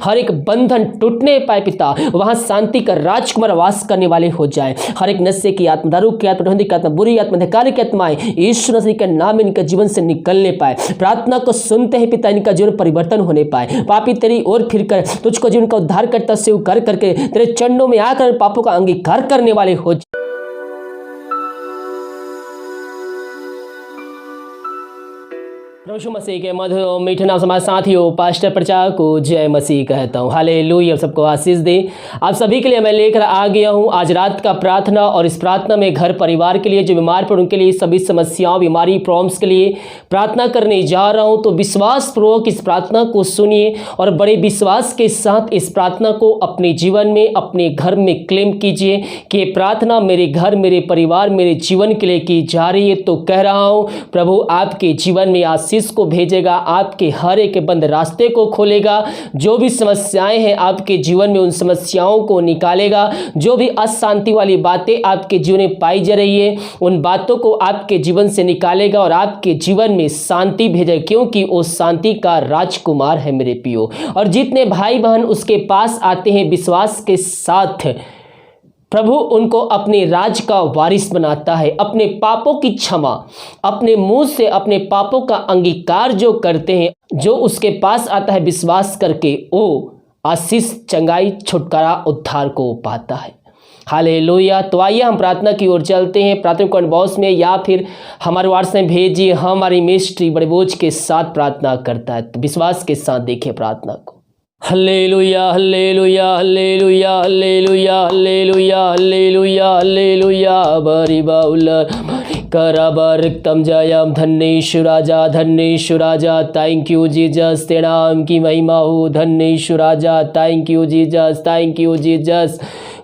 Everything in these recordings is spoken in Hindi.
हर एक बंधन टूटने पाए पिता, वहां शांति का राजकुमार वास करने वाले हो जाए। हर एक नशे की आत्मा, दारू की आत्मा, की आत्मा, बुरी आत्मा, अंधकार की आत्माएं यीशु मसीह के नाम में इनके जीवन से निकलने पाए। प्रार्थना को सुनते ही पिता इनका जीवन परिवर्तन होने पाए। पापी तेरी ओर फिरकर तुझको जीवन का उद्धार करता स्वीकार करके तेरे चरणों में आकर पापों का अंगीकार करने वाले हो। प्रभु मसीह के मधुर मीठे नाम समाज साथियों, पास्टर प्रचार को जय मसीह कहता हूँ। हालेलुया। आप सबको आशीष दे। आप सभी के लिए मैं लेकर आ गया हूँ आज रात का प्रार्थना, और इस प्रार्थना में घर परिवार के लिए, जो बीमार पड़े उनके लिए, सभी समस्याओं, बीमारी, प्रॉब्लम्स के लिए प्रार्थना करने जा रहा हूँ। तो विश्वास पूर्वक इस प्रार्थना को सुनिए और बड़े विश्वास के साथ इस प्रार्थना को अपने जीवन में, अपने घर में क्लेम कीजिए कि ये प्रार्थना मेरे घर, मेरे परिवार, मेरे जीवन के लिए की जा रही है। तो कह रहा हूँ प्रभु आपके जीवन में आशीष को भेजेगा, आपके हर एक बंद रास्ते को खोलेगा। जो भी समस्याएं हैं आपके जीवन में, उन समस्याओं को निकालेगा। जो भी अशांति वाली बातें आपके जीवन में पाई जा रही है, उन बातों को आपके जीवन से निकालेगा और आपके जीवन में शांति भेजेगा, क्योंकि वो शांति का राजकुमार है मेरे प्रियो। और जितने भाई बहन उसके पास आते हैं विश्वास के साथ, प्रभु उनको अपने राज का वारिस बनाता है। अपने पापों की क्षमा, अपने मुंह से अपने पापों का अंगीकार जो करते हैं, जो उसके पास आता है विश्वास करके, वो आशीष, चंगाई, छुटकारा, उद्धार को पाता है। हालेलुया। तो आइए हम प्रार्थना की ओर चलते हैं। प्रार्थना कमेंट बॉक्स में या फिर हमारे व्हाट्सएप में भेजिए। हमारी मिनिस्ट्री बड़े बोझ के साथ प्रार्थना करता है। तो विश्वास के साथ देखिए प्रार्थना को। Hallelujah, hallelujah, hallelujah, hallelujah, hallelujah, hallelujah, hallelujah. बरि बाउला कराबरक्तम जयम। धन्येशु राजा, धन्येशु राजा। थैंक यू जीसस, तेरे नाम की महिमा हो। धन्येशु राजा, thank you Jesus, thank you Jesus.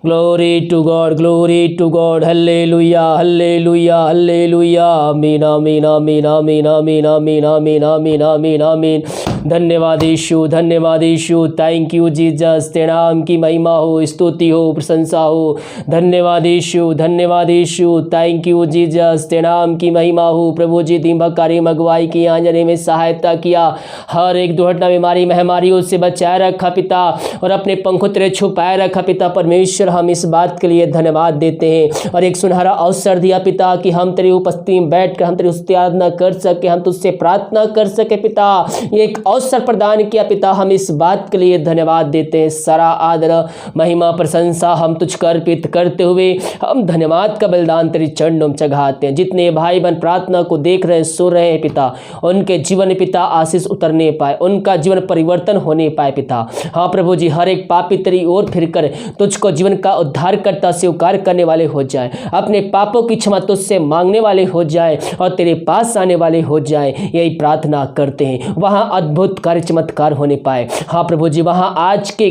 Glory to God, glory to God. Hallelujah, hallelujah, hallelujah. आमीन, आमीन, आमीन, आमीन, आमीन, आमीन, आमीन, आमीन, आमीन, आमीन। धन्यवाद यीशु, धन्यवाद यीशु। थैंक यू जीसस, तेरे नाम की महिमा हो, स्तुति हो, प्रशंसा हो। धन्यवाद यीशु, धन्यवाद यीशु। थैंक यू जीसस, तेरे नाम की महिमा हो। प्रभु जी दिन भर कार्य अगुवाई की, आंजने में सहायता किया, हर एक दुर्घटना, बीमारी, महामारियों से बचाए रखा पिता, और अपने पंखों तेरे छुपाए रखा पिता। परमेश्वर हम इस बात के लिए धन्यवाद देते हैं, और एक सुनहरा अवसर दिया पिता कि हम तेरी उपस्थिति में बैठकर हम तेरी स्तुति आराधना कर सके, हम तुझसे प्रार्थना कर सके पिता। एक अवसर प्रदान किया पिता, हम इस बात के लिए धन्यवाद देते हैं। सारा आदर, महिमा, प्रशंसा हम तुझको अर्पित करते हुए हम धन्यवाद का बलिदान तेरे चरणों में चढ़ाते हैं। जितने भाई बहन प्रार्थना को देख रहे हैं, सुन रहे हैं पिता, उनके जीवन में पिता आशीष उतरने पाए, उनका जीवन परिवर्तन होने पाए पिता। हाँ प्रभु जी, हर एक पापी तेरी ओर फिरकर तुझको जीवन का उद्धार करता स्वीकार करने वाले हो जाए, अपने पापों की क्षमा तुझसे मांगने वाले हो जाए और तेरे पास आने वाले हो जाए। यही प्रार्थना करते हैं। वहाँ अद्भुत कार्य, चमत्कार होने पाए। हाँ प्रभु जी, वहाँ आज के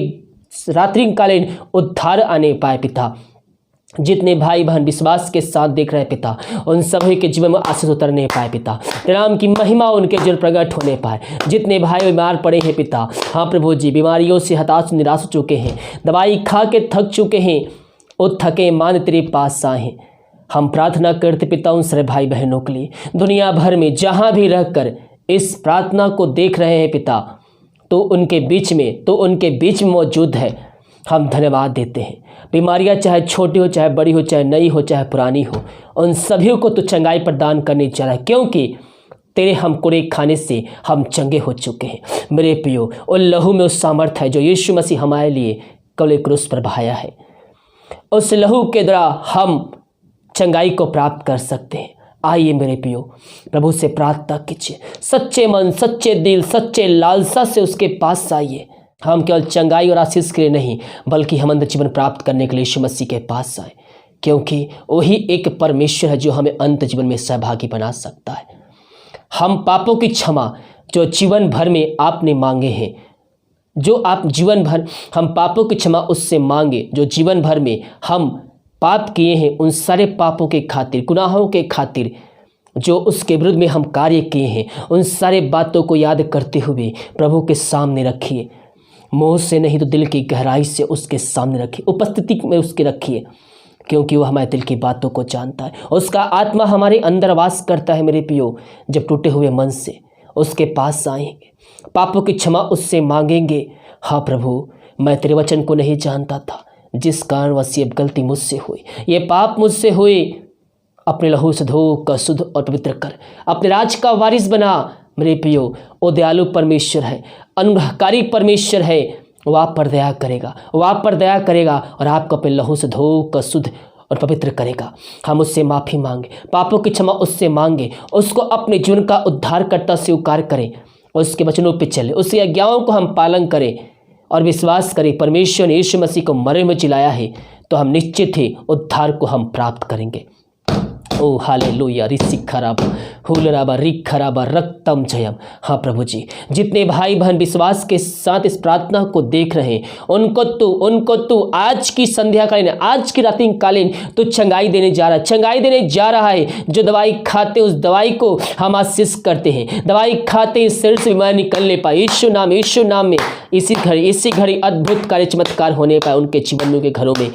रात्रिकालीन उद्धार आने पाए पिता। जितने भाई बहन विश्वास के साथ देख रहे हैं पिता, उन सभी के जीवन में आशीष उतरने पाए पिता। तेरे नाम की महिमा उनके जीवन प्रकट होने पाए। जितने भाई बीमार पड़े हैं पिता, हाँ प्रभु जी, बीमारियों से हताश निराश हो चुके हैं, दवाई खा के थक चुके हैं, वो थके मान तेरे पास आए हैं। हम प्रार्थना करते पिता उन सारे भाई बहनों के लिए, दुनिया भर में जहाँ भी रहकर इस प्रार्थना को देख रहे हैं पिता, तो उनके बीच में मौजूद है। हम धन्यवाद देते हैं। बीमारियां चाहे छोटी हो, चाहे बड़ी हो, चाहे नई हो, चाहे पुरानी हो, उन सभी को तो चंगाई प्रदान करनी चाहिए, क्योंकि तेरे हम कुरे खाने से हम चंगे हो चुके हैं मेरे प्रियो। उन लहू में उस सामर्थ्य है जो यीशु मसीह हमारे लिए कवले क्रूस पर बहाया है। उस लहू के द्वारा हम चंगाई को प्राप्त कर सकते हैं। आइए मेरे प्रियो, प्रभु से प्रार्थना कीजिए, सच्चे मन, सच्चे दिल, सच्चे लालसा से उसके पास आइए। हम केवल चंगाई और आशीष के लिए नहीं, बल्कि हम अंत जीवन प्राप्त करने के लिए यीशु मसीह के पास आए, क्योंकि वही एक परमेश्वर है जो हमें अंत जीवन में सहभागी बना सकता है। हम पापों की क्षमा जो जीवन भर में आपने मांगे हैं, जो आप जीवन भर हम पापों की क्षमा उससे मांगे, जो जीवन भर में हम पाप किए हैं, उन सारे पापों के खातिर, गुनाहों के खातिर जो उसके विरुद्ध में हम कार्य किए हैं, उन सारे बातों को याद करते हुए प्रभु के सामने रखिए। मुँह से नहीं तो दिल की गहराई से उसके सामने रखिए, उपस्थिति में उसके रखिए, क्योंकि वो हमारे दिल की बातों को जानता है। उसका आत्मा हमारे अंदर वास करता है मेरे प्रियो। जब टूटे हुए मन से उसके पास आएंगे, पापों की क्षमा उससे मांगेंगे, हाँ प्रभु, मैं तेरे वचन को नहीं जानता था, जिस कारणवश ये गलती मुझसे हुई, ये पाप मुझसे हुई। अपने लहू से धो कर शुद्ध और पवित्र कर, अपने राज का वारिस बना। मेरे प्रियो, वो दयालु परमेश्वर है, अनुग्रहकारी परमेश्वर है। वो आप पर दया करेगा, वो आप पर दया करेगा और आपको अपने लहू से धो कर शुद्ध और पवित्र करेगा। हम उससे माफ़ी मांगे, पापों की क्षमा उससे मांगे, उसको अपने जीवन का उद्धारकर्ता स्वीकार करें, उसके वचनों पर चले, उसकी आज्ञाओं को हम पालन करें और विश्वास करें परमेश्वर ने यीशु मसीह को मरे में जिलाया है, तो हम निश्चित ही उद्धार को हम प्राप्त करेंगे। ओ हालेलुया, रिसी खराबा हुलराबा रिक खराबा रक्तम जयम। हाँ प्रभु जी, जितने भाई बहन विश्वास के साथ इस प्रार्थना को देख रहे हैं, उनको तू आज की संध्या कालीन, आज की रात्रि कालीन तो चंगाई देने जा रहा है। जो दवाई खाते उस दवाई को हम आशीष करते हैं, दवाई खाते शरीर से बीमारी निकलने पाए यीशु नाम में। इसी घड़ी अद्भुत कार्य चमत्कार होने पाए उनके जीवन के घरों में।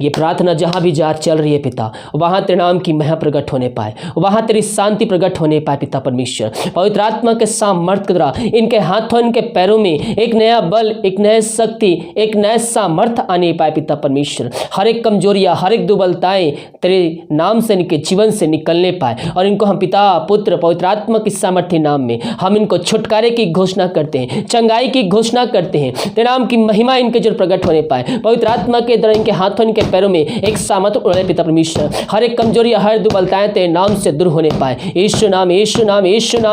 ये प्रार्थना जहाँ भी चल रही है पिता, वहाँ तेरे नाम की महिमा प्रकट होने पाए, वहाँ तेरी शांति प्रकट होने पाए पिता परमेश्वर। पवित्र आत्मा के सामर्थ्य के द्वारा इनके हाथों, इनके पैरों में एक नया बल, एक नया शक्ति, एक नया सामर्थ्य आने पाए पिता परमेश्वर। हर एक कमजोरियाँ, हर एक दुर्बलताएं तेरे नाम से इनके जीवन से निकलने पाए और इनको हम पिता पुत्र पवित्र आत्मा की सामर्थ्य नाम में हम इनको छुटकारे की घोषणा करते हैं, चंगाई की घोषणा करते हैं। तेरे नाम की महिमा इनके जो प्रकट होने पाए, पवित्र आत्मा के द्वारा इनके हाथों, इनके पैरों में एक सामर्थ्य उड़े पिता परमेश्वर। हर एक कमजोरी, हर दुर्बलताएं तेरे नाम से दूर होने पाए यीशु नाम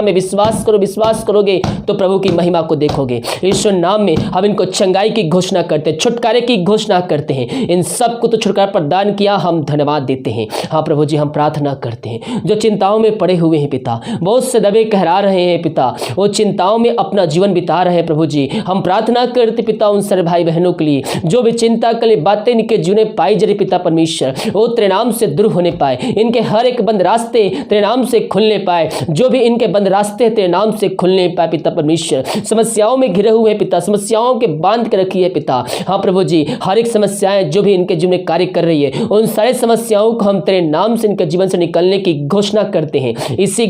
में। विश्वास करोगे तो प्रभु की महिमा को देखोगे। यीशु नाम में हम इनको चंगाई की घोषणा करते हैं, छुटकारे की घोषणा करते हैं। इन सब को तो छुटकारा प्रदान किया, हम धन्यवाद देते हैं। हाँ प्रभु जी, हम प्रार्थना करते हैं जो चिंताओं में पड़े हुए हैं पिता, बहुत से दबे कहरा रहे हैं पिता, वो चिंताओं में अपना जीवन बिता रहे हैं प्रभु जी। हम प्रार्थना करते पिता उन सारे भाई बहनों के लिए जो भी चिंता के लिए बातें इनके जीवन में पाई जरे पिता परमेश्वर, वो तेरे नाम से दूर होने पाए, इनके हर एक बंद रास्ते तेरे नाम से खुलने पाए, जो भी इनके बंद रास्ते तेरे नाम से खुलने पाए पिता परमेश्वर। समस्याओं में घिरे हुए पिता, समस्याओं के बांध के रखी है पिता। हाँ प्रभु जी, हर एक समस्याएं जो भी इनके जीवन में कार्य कर रही है, उन सारे समस्याओं को हम तेरे नाम से इनके जीवन से निकलने की घोषणा करते हैं। इसी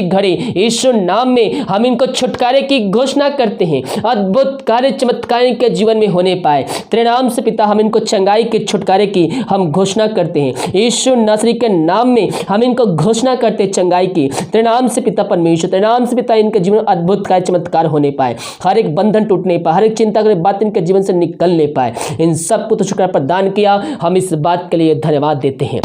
घड़ी यीशु नाम में हम इनको छुटकारे की घोषणा करते हैं। अद्भुत कार्य चमत्कार इनके जीवन में होने पाए तेरे नाम से पिता। हम इनको चंगाई के छुटकारे की हम घोषणा करते हैं यीशु नासरी के नाम में। हम इनको घोषणा करते हैं चंगाई की तेरे नाम से पिता परमेश्वर। तेरे नाम से पिता इनके जीवन में अद्भुत कार्य चमत्कार होने पाए, हर एक बंधन टूटने पाए, हर एक चिंता की बात इनके जीवन से निकलने पाए। इन सबको तो शुक्र प्रदान किया, हम इस बात के लिए धन्यवाद देते हैं।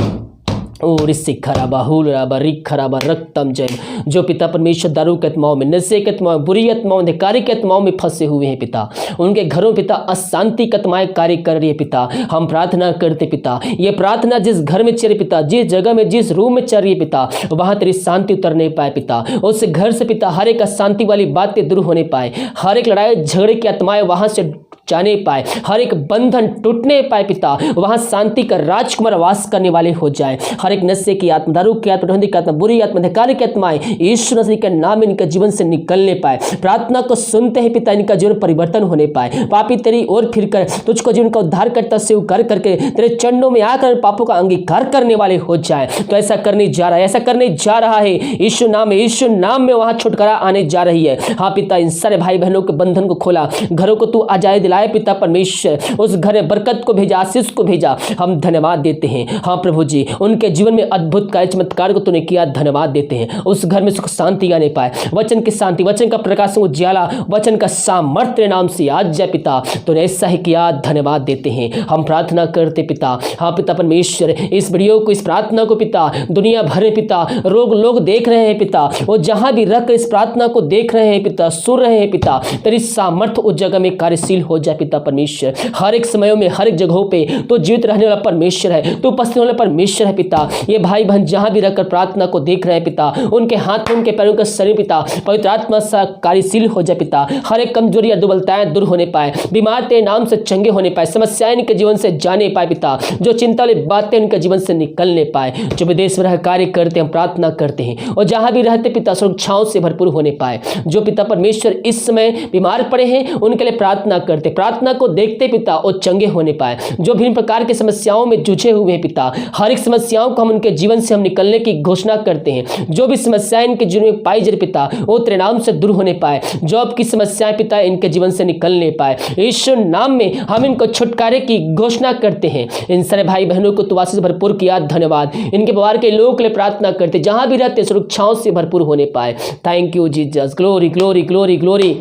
और इससे खराबा हुल राबा रिक खराबा रक्तम जय। जो पिता परमेश्वर दारू के आत्माओं में, नशे के आत्माओं में, बुरी आत्माओं, अधिकारी के आत्माओं में फंसे हुए हैं पिता, उनके घरों पिता अशांति की आत्माएं कार्य कर रही है पिता। हम प्रार्थना करते पिता, ये प्रार्थना जिस घर में चल रही पिता, जिस जगह में, जिस रूम में चल रही है पिता, वहां तेरी शांति उतरने पाए पिता। उस घर से पिता हर एक अशांति वाली बातें दूर होने पाए, हर एक लड़ाई झगड़े की आत्माएं वहां से जाने पाए, हर एक बंधन टूटने पाए पिता। वहां शांति का राजकुमार वास करने वाले हो जाए। हर एक नशे की आत्मा, दारू की आत्मा, की आत्मा, बुरी आत्मा, अधिकारी की आत्माएं यीशु मसीह के नाम में इनके जीवन से निकलने पाए। प्रार्थना को सुनते हैं पिता, इनका जीवन परिवर्तन होने पाए। पापी तेरी ओर फिरकर तुझको जीवन का उद्धार करता स्वीकार करके तेरे चरणों में आकर पापों का अंगीकार करने वाले हो जाए। तो ऐसा करने जा रहा है, ऐसा करने जा रहा है यीशु नाम में वहां छुटकारा आने जा रही है। हाँ पिता, इन सारे भाई बहनों के बंधन को खोला, घरों को तू आजादी दिलाए पिता परमेश्वर। उस घर में बरकत को भेजा, आशीष को भेजा, हम धन्यवाद देते हैं। हाँ प्रभु जी, उनके जीवन में अद्भुत कार्य चमत्कार को तूने किया, धन्यवाद देते हैं। उस घर में सुख शांति आने पाए, वचन की शांति, वचन का प्रकाश उज्याला, वचन का सामर्थ्य नाम से आज जय पिता। तूने ऐसा ही किया, धन्यवाद देते हैं। हम प्रार्थना करते पिता, हाँ पिता परमेश्वर, इस वीडियो को, इस प्रार्थना को पिता दुनिया भर में पिता लोग देख रहे हैं पिता, वो जहां भी रख इस प्रार्थना को देख रहे हैं पिता, सुन रहे हैं पिता, तेरी सामर्थ्य उस जगह में कार्यशील हो जाए पिता परमेश्वर। हर एक समयों में, हर एक जगहों पे तो जीवित रहने वाला परमेश्वर है, तो उपस्थित होने वाला परमेश्वर है पिता। ये भाई बहन जहां भी रहकर प्रार्थना को देख रहे हैं पिता, उनके हाथों, उनके पैरों का शरीर पिता पवित्र आत्मा से कार्यशील हो जाए पिता। हर एक कमजोरी या दुर्बलताएं दूर होने पाए, बीमार तेरे नाम से चंगे होने पाए, समस्याएं इनके जीवन से जाने पाए पिता, जो चिंता वाली बातें इनके जीवन से निकलने पाए। जो विदेश में रह कार्य करते हम प्रार्थना करते हैं, और जहां भी रहते पिता सुरक्षाओं से भरपूर होने पाए। जो पिता परमेश्वर इस समय बीमार पड़े हैं, उनके लिए प्रार्थना करते, प्रार्थना को देखते पिता वो चंगे होने पाए। जो भिन्न प्रकार की समस्याओं में जूझे हुए हैं पिता, हर एक समस्याओं को हम उनके जीवन से हम निकलने की घोषणा करते हैं। जो भी समस्याएं इनके जीवन में पाई जा पिता वो तेरे नाम से दूर होने पाए। जॉब की समस्याएं पिता इनके जीवन से निकलने पाए। यीशु नाम में हम इनको छुटकारे की घोषणा करते हैं। इन सारे भाई बहनों को तू आशीष भरपूर किया, धन्यवाद। इनके परिवार के लोगों के लिए प्रार्थना करते जहां भी रहते सुरक्षाओं से भरपूर होने पाए। Thank you Jesus, glory glory glory glory.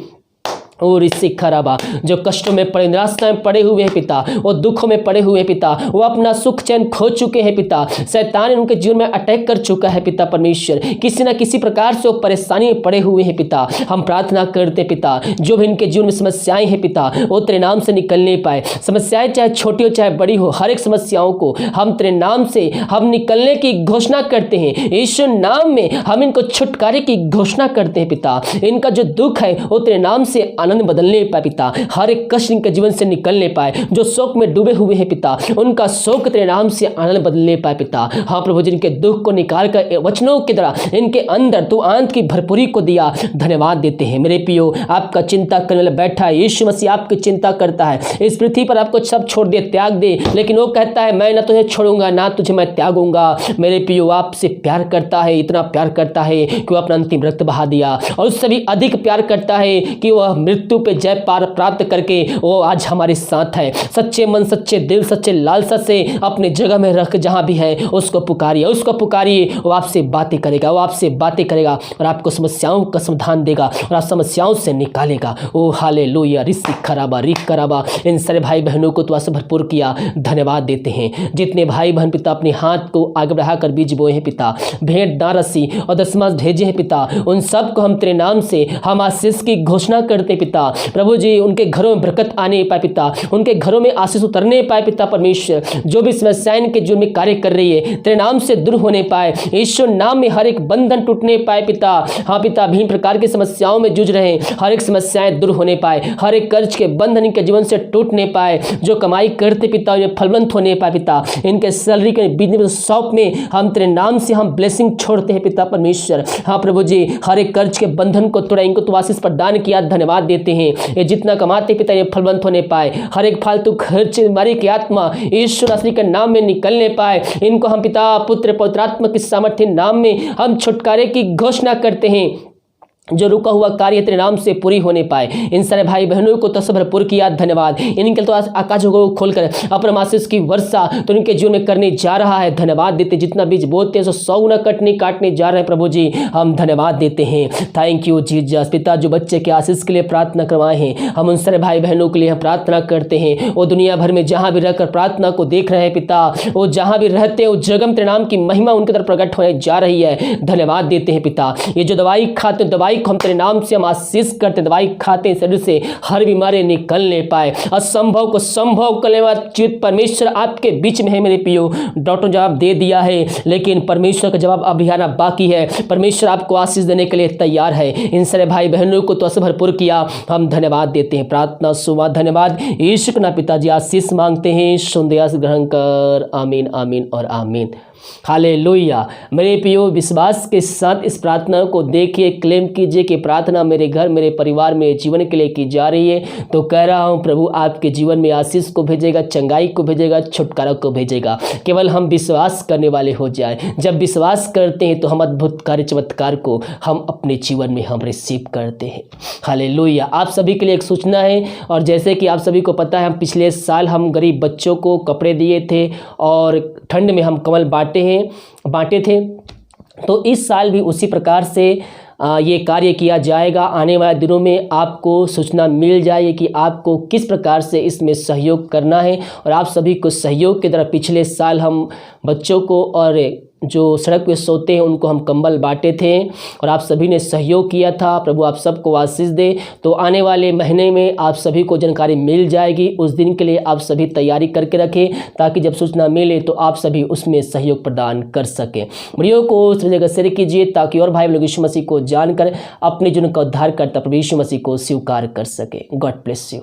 और इससे खराबा जो कष्टों में पड़े, निराशा में पड़े हुए हैं पिता, वो दुखों में पड़े हुए हैं पिता, वो अपना सुख चैन खो चुके हैं पिता। शैतान उनके जीवन में अटैक कर चुका है पिता परमेश्वर, किसी न किसी प्रकार से वो परेशानी में पड़े हुए हैं पिता। हम प्रार्थना करते पिता जो भी इनके जीवन में समस्याएं हैं पिता वो तेरे नाम से निकलने पाए। समस्याएं चाहे छोटी हो चाहे बड़ी हो, हर एक समस्याओं को हम तेरे नाम से हम निकलने की घोषणा करते हैं। यीशु नाम में हम इनको छुटकारे की घोषणा करते हैं पिता। इनका जो दुख है वो तेरे नाम से आनंद बदलने पाए पिता। हर एक कष्ट इनके जीवन से निकलने पाए। जो शोक में डूबे हुए हैं पिता उनका शोक तेरे नाम से आनंद बदलने पाए पिता। हाँ प्रभु जी, इनके दुख को निकाल कर वचनों की तरह इनके अंदर तू आनंद की भरपूरी को दिया, धन्यवाद देते हैं। मेरे पियो, आपका चिंता करने वाला बैठा है, यीशु मसीह आपकी चिंता करता है। इस पृथ्वी पर आपको सब छोड़ दे, त्याग दे, लेकिन वो कहता है मैं ना तुझे छोड़ूंगा ना तुझे मैं त्यागूंगा। मेरे पियो, आपसे प्यार करता है, इतना प्यार करता है कि वो अपना अंतिम रक्त बहा दिया, और उससे भी अधिक प्यार करता है कि वह मृत्यु पे जय पार प्राप्त करके वो आज हमारे साथ है। सच्चे मन, सच्चे दिल, सच्चे लालसा से अपने जगह में रख जहां भी है उसको पुकारिए, उसको पुकारिए। वो आपसे बातें करेगा, वो आपसे बातें करेगा और आपको समस्याओं का समाधान देगा और आप समस्याओं से निकालेगा। ओ हालेलुया, रिस्क खराबा रिक कराबा। इन सारे भाई बहनों को तो भरपूर किया, धन्यवाद देते हैं। जितने भाई बहन पिता अपने हाथ को आगे बढ़ाकर बीज बोए हैं पिता, भेंट दारसी और दशमांश भेजे हैं पिता, उन सबको हम तेरे नाम से हम आशीष की घोषणा करते पिता। प्रभु जी, उनके घरों में बरकत आने पाए पिता, उनके घरों में आशीष उतरने पाए पिता परमेश्वर। जो भी समस्याएं के जीवन में कार्य कर रही है तेरे नाम से दूर होने पाए। ईश्वर नाम में हर एक बंधन टूटने पाए पिता। हाँ पिता, विभिन्न प्रकार की समस्याओं में जूझ रहे हैं, हर एक समस्याएं दूर होने पाए, हर एक कर्ज के बंधन इनके जीवन से टूटने पाए। जो कमाई करते पिता उन्हें फलवंत होने पाए पिता। इनके सैलरी के बिजनेस शॉप में हम तेरे नाम से हम ब्लेसिंग छोड़ते हैं पिता परमेश्वर। हाँ प्रभु जी, हर एक कर्ज के बंधन को तोड़ा, इनको तो आशीष प्रदान किया, धन्यवाद देते हैं। ये जितना कमाते पिता ये फलवंत होने पाए, हर एक फालतू खर्च बीमारी की आत्मा ईश्वर असली के नाम में निकलने पाए। इनको हम पिता पुत्र पवित्रात्मा की सामर्थ्य नाम में हम छुटकारे की घोषणा करते हैं। जो रुका हुआ कार्य तेरे नाम से पूरी होने पाए। इन सारे भाई बहनों को तो भरपूर किया, धन्यवाद। इनके तो आकाशों को खोलकर अपना आशीष की वर्षा तो इनके जीवन में करने जा रहा है, धन्यवाद देते। जितना बीज बोते हैं सो 100 गुना काटने जा रहे हैं प्रभु जी, हम धन्यवाद देते हैं। Thank you Jesus. पिता, जो बच्चे के आशीष के लिए प्रार्थना करवाए हैं, हम उन सारे भाई बहनों के लिए हम प्रार्थना करते हैं। वो दुनिया भर में जहाँ भी रहकर प्रार्थना को देख रहे हैं पिता, वो जहाँ भी रहते हैं उस जगह में तेरे नाम की महिमा उनकी तरफ प्रकट होने जा रही है, धन्यवाद देते हैं पिता। ये जो दवाई खाते दवाई हम तेरे नाम से हम आशीष करते, दवाई खाते शरीर से हर बीमारी निकलने पाए, असंभव को संभव करने वाला चित परमेश्वर आपके बीच में है। मेरे पियो, डॉक्टर जवाब दे दिया है लेकिन परमेश्वर का जवाब अभी आना बाकी है। परमेश्वर आपको आशीष देने के लिए तैयार है। इन सारे भाई बहनों को तो भरपूर किया, हम धन्यवाद देते हैं। प्रार्थना सुबह धन्यवाद यीशु के नाम पिताजी आशीष मांगते हैं, सुंदर ग्रहण कर, आमीन आमीन और आमीन। हालेलुया। मेरे प्रियो, विश्वास के साथ इस प्रार्थना को देखिए, क्लेम कीजिए कि प्रार्थना मेरे घर, मेरे परिवार, मेरे जीवन के लिए की जा रही है। तो कह रहा हूँ प्रभु आपके जीवन में आशीष को भेजेगा, चंगाई को भेजेगा, छुटकारा को भेजेगा। केवल हम विश्वास करने वाले हो जाए। जब विश्वास करते हैं तो हम अद्भुत कार्य चमत्कार को हम अपने जीवन में हम रिसीव करते हैं। हालेलुया। आप सभी के लिए एक सूचना है, और जैसे कि आप सभी को पता है, हम पिछले साल हम गरीब बच्चों को कपड़े दिए थे और ठंड में हम कम्बल बांटे थे। तो इस साल भी उसी प्रकार से ये कार्य किया जाएगा। आने वाले दिनों में आपको सूचना मिल जाएगी कि आपको किस प्रकार से इसमें सहयोग करना है। और आप सभी को सहयोग की तरह पिछले साल हम बच्चों को और जो सड़क पे सोते हैं उनको हम कंबल बांटे थे और आप सभी ने सहयोग किया था। प्रभु आप सबको आशीष दे। तो आने वाले महीने में आप सभी को जानकारी मिल जाएगी। उस दिन के लिए आप सभी तैयारी करके रखें ताकि जब सूचना मिले तो आप सभी उसमें सहयोग प्रदान कर सकें। वीडियो को उस जगह शेयर कीजिए ताकि और भाई लोग यीशु मसीह को जानकर अपने जीवन का उद्धार करता प्रभु यीशु मसीह को स्वीकार कर सके। God bless you.